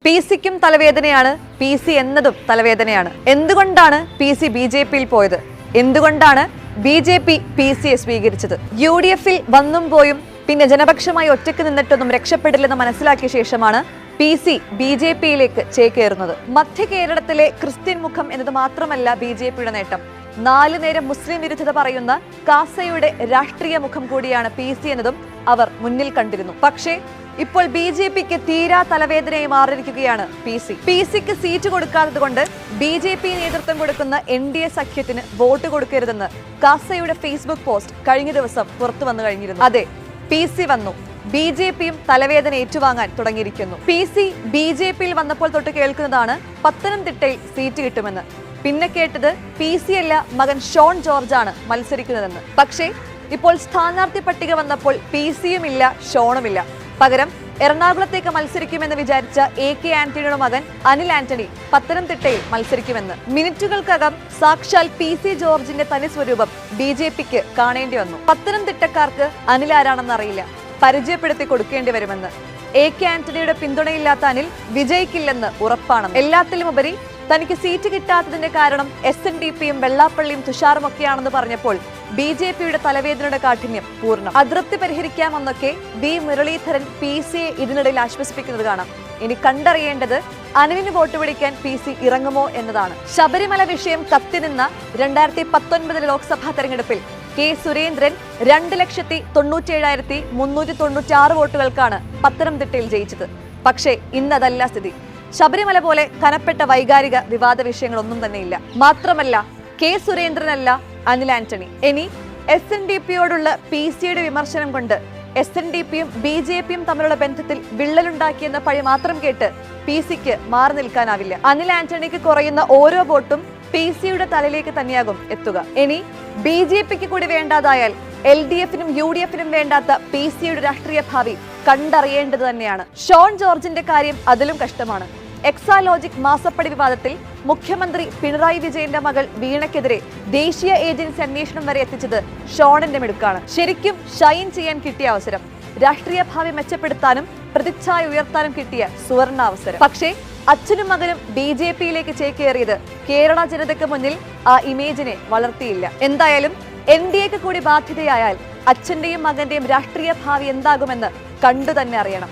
പിസിക്കും തലവേദനയാണ്, PC എന്നതും തലവേദനയാണ്. എന്തുകൊണ്ടാണ് PC ബിജെപിയിൽ പോയത്? എന്തുകൊണ്ടാണ് ബിജെപി പിസിയെ സ്വീകരിച്ചത്? യുഡിഎഫിൽ വന്നും പോയും പിന്നെ ജനപക്ഷമായി ഒറ്റയ്ക്ക് നിന്നിട്ടൊന്നും രക്ഷപ്പെടില്ലെന്ന് മനസ്സിലാക്കിയ ശേഷമാണ് പിസി ബിജെപിയിലേക്ക് ചേക്കേറുന്നത്. മധ്യ കേരളത്തിലെ ക്രിസ്ത്യൻ മുഖം എന്നത് മാത്രമല്ല ബിജെപിയുടെ നേട്ടം. 4 നേരം മുസ്ലിം വിരുദ്ധത പറയുന്ന കാസയുടെ രാഷ്ട്രീയ മുഖം കൂടിയാണ് പിസി എന്നതും അവർ മുന്നിൽ കണ്ടിരുന്നു. പക്ഷേ ഇപ്പോൾ ബിജെപിക്ക് തീരാ തലവേദനയായി മാറിയിരിക്കുകയാണ് പിസിക്ക് സീറ്റ് കൊടുക്കാത്തത് കൊണ്ട് ബിജെപി നേതൃത്വം കൊടുക്കുന്ന NDA സഖ്യത്തിന് വോട്ട് കൊടുക്കരുതെന്ന് കാസയുടെ ഫേസ്ബുക്ക് പോസ്റ്റ് കഴിഞ്ഞ ദിവസം പുറത്തു വന്നു കഴിഞ്ഞിരുന്നു. അതെ, പിസി വന്നു, ബിജെപിയും തലവേദന ഏറ്റുവാങ്ങാൻ തുടങ്ങിയിരിക്കുന്നു. പിസി ബിജെപിയിൽ വന്നപ്പോൾ തൊട്ട് കേൾക്കുന്നതാണ് പത്തനംതിട്ടയിൽ സീറ്റ് കിട്ടുമെന്ന്. പിന്നെ കേട്ടത് പിസി അല്ല, മകൻ ഷോൺ ജോർജാണ് മത്സരിക്കുന്നതെന്ന്. പക്ഷേ ഇപ്പോൾ സ്ഥാനാർത്ഥി പട്ടിക വന്നപ്പോൾ പിസിയുമില്ല, ഷോണുമില്ല. പകരം എറണാകുളത്തേക്ക് മത്സരിക്കുമെന്ന് വിചാരിച്ച AK ആന്റണിയുടെ മകൻ അനിൽ ആന്റണി പത്തനംതിട്ടയിൽ മത്സരിക്കുമെന്ന്. മിനിറ്റുകൾക്കകം സാക്ഷാൽ PC ജോർജിന്റെ തനി സ്വരൂപം ബിജെപിക്ക് കാണേണ്ടി വന്നു. പത്തനംതിട്ടക്കാർക്ക് അനിൽ ആരാണെന്ന് അറിയില്ല, പരിചയപ്പെടുത്തി കൊടുക്കേണ്ടി വരുമെന്ന്. AK ആന്റണിയുടെ പിന്തുണയില്ലാത്ത അനിൽ വിജയിക്കില്ലെന്ന് ഉറപ്പാണെന്ന്. എല്ലാത്തിലുമുപരി തനിക്ക് സീറ്റ് കിട്ടാത്തതിന്റെ കാരണം SNDPയും വെള്ളാപ്പള്ളിയും തുഷാറും ഒക്കെയാണെന്ന് പറഞ്ഞപ്പോൾ ബിജെപിയുടെ തലവേദനയുടെ കാഠിന്യം പൂർണ്ണം. അതൃപ്തി പരിഹരിക്കാമെന്നൊക്കെ V മുരളീധരൻ പിസിയെ ഇതിനിടയിൽ ആശ്വസിപ്പിക്കുന്നത് കാണാം. ഇനി കണ്ടറിയേണ്ടത് അനിലിന് വോട്ട് പിടിക്കാൻ പിസി ഇറങ്ങുമോ എന്നതാണ്. ശബരിമല വിഷയം കത്തിനിന്ന 2019 ലോക്സഭാ തെരഞ്ഞെടുപ്പിൽ K സുരേന്ദ്രൻ 2,97,396 വോട്ടുകൾക്കാണ് പത്തനംതിട്ടയിൽ ജയിച്ചത്. പക്ഷേ ഇന്നതല്ല സ്ഥിതി. ശബരിമല പോലെ കനപ്പെട്ട വൈകാരിക വിവാദ വിഷയങ്ങളൊന്നും തന്നെയില്ല. മാത്രമല്ല K സുരേന്ദ്രനല്ല അനിൽ ആന്റണി. ഇനി SNDPയോടുള്ള പിസിയുടെ വിമർശനം കൊണ്ട് SNDPയും ബിജെപിയും തമ്മിലുള്ള ബന്ധത്തിൽ വിള്ളലുണ്ടാക്കിയെന്ന പഴി മാത്രം കേട്ട് പിസിക്ക് മാറി നിൽക്കാനാവില്ല. അനിൽ ആന്റണിക്ക് കുറയുന്ന ഓരോ വോട്ടും പിസിയുടെ തലയിലേക്ക് തന്നെയാകും എത്തുക. ഇനി ബിജെപിക്ക് കൂടി വേണ്ടാതായാൽ LDFനും UDFനും വേണ്ടാത്ത പിസിയുടെ രാഷ്ട്രീയ ഭാവി കണ്ടറിയേണ്ടത് തന്നെയാണ്. ഷോൺ ജോർജിന്റെ കാര്യം അതിലും കഷ്ടമാണ്. എക്സാലോജിക് മാസപ്പടി വിവാദത്തിൽ മുഖ്യമന്ത്രി പിണറായി വിജയന്റെ മകൾ വീണയ്ക്കെതിരെ ദേശീയ ഏജൻസി അന്വേഷണം വരെ എത്തിച്ചത് ഷോണിന്റെ മിടുക്കാണ്. ശരിക്കും ഷൈൻ ചെയ്യാൻ കിട്ടിയ അവസരം, രാഷ്ട്രീയ ഭാവി മെച്ചപ്പെടുത്താനും പ്രതിച്ഛായ ഉയർത്താനും കിട്ടിയ സുവർണാവസരം. പക്ഷേ അച്ഛനും മകനും ബിജെപിയിലേക്ക് ചേക്കേറിയത് കേരള ജനതയ്ക്ക് മുന്നിൽ ആ ഇമേജിനെ വളർത്തിയില്ല. എന്തായാലും NDAക്ക് കൂടി ബാധ്യതയായാൽ അച്ഛന്റെയും മകന്റെയും രാഷ്ട്രീയ ഭാവി എന്താകുമെന്ന് കണ്ടു തന്നെ അറിയണം.